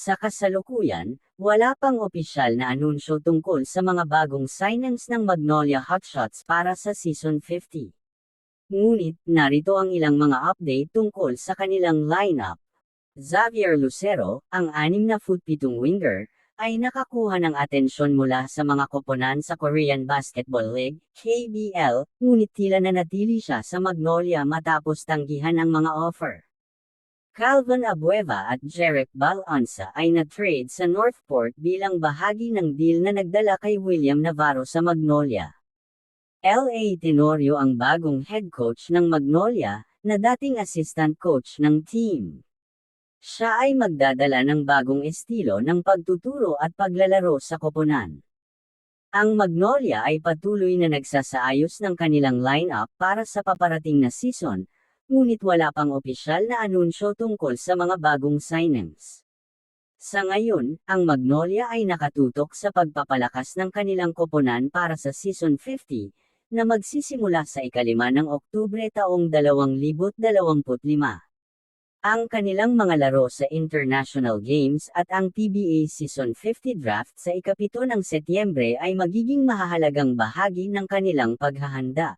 Sa kasalukuyan, wala pang opisyal na anunsyo tungkol sa mga bagong signings ng Magnolia Hotshots para sa Season 50. Ngunit, narito ang ilang mga update tungkol sa kanilang lineup. Xavier Lucero, ang 67 winger, ay nakakuha ng atensyon mula sa mga koponan sa Korean Basketball League, KBL, ngunit tila nanatili siya sa Magnolia matapos tanggihan ang mga offer. Calvin Abueva at Jerick Balanza ay na-trade sa Northport bilang bahagi ng deal na nagdala kay William Navarro sa Magnolia. LA Tenorio ang bagong head coach ng Magnolia, na dating assistant coach ng team. Siya ay magdadala ng bagong estilo ng pagtuturo at paglalaro sa koponan. Ang Magnolia ay patuloy na nagsasaayos ng kanilang lineup para sa paparating na season, ngunit wala pang opisyal na anunsyo tungkol sa mga bagong signings. Sa ngayon, ang Magnolia ay nakatutok sa pagpapalakas ng kanilang koponan para sa Season 50, na magsisimula sa 5 ng Oktubre taong 2025. Ang kanilang mga laro sa International Games at ang PBA Season 50 Draft sa 7 ng Setyembre ay magiging mahahalagang bahagi ng kanilang paghahanda.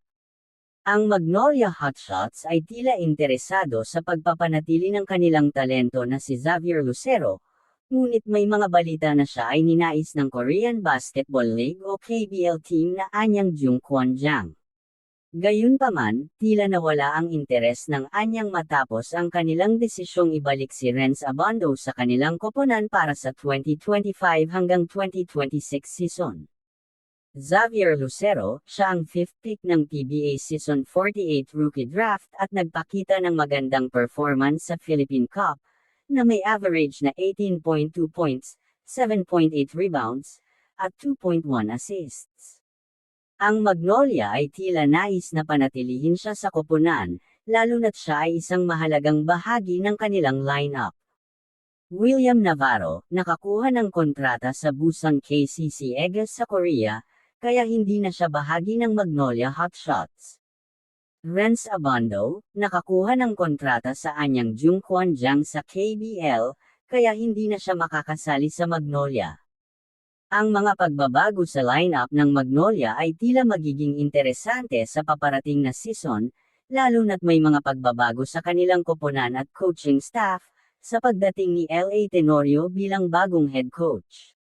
Ang Magnolia Hotshots ay tila interesado sa pagpapanatili ng kanilang talento na si Xavier Lucero, ngunit may mga balita na siya ay ninais ng Korean Basketball League o KBL team na anyang Jungkwon Jang. Gayunpaman, tila nawala ang interes ng anyang matapos ang kanilang desisyong ibalik si Renz Abando sa kanilang koponan para sa 2025 hanggang 2026 season. Xavier Lucero, siya ang 5th pick ng PBA Season 48 Rookie Draft at nagpakita ng magandang performance sa Philippine Cup, na may average na 18.2 points, 7.8 rebounds, at 2.1 assists. Ang Magnolia ay tila nais na panatilihin siya sa koponan, lalo na't siya ay isang mahalagang bahagi ng kanilang lineup. William Navarro, nakakuha ng kontrata sa Busan KCC Egas sa Korea, kaya hindi na siya bahagi ng Magnolia Hotshots. Renz Abando, nakakuha ng kontrata sa anyang Jungkwon Jang sa KBL, kaya hindi na siya makakasali sa Magnolia. Ang mga pagbabago sa lineup ng Magnolia ay tila magiging interesante sa paparating na season, lalo na't may mga pagbabago sa kanilang koponan at coaching staff, sa pagdating ni LA Tenorio bilang bagong head coach.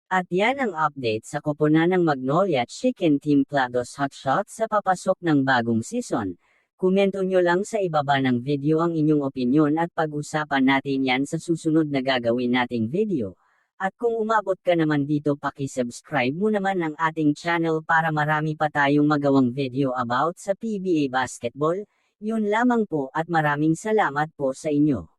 At yan ang update sa koponan ng Magnolia Chicken Team Plados Hotshots sa papasok ng bagong season. Komento nyo lang sa ibaba ng video ang inyong opinyon at pag-usapan natin yan sa susunod na gagawin nating video. At kung umabot ka naman dito, paki-subscribe mo naman ang ating channel para marami pa tayong magawang video about sa PBA Basketball. Yun lamang po at maraming salamat po sa inyo.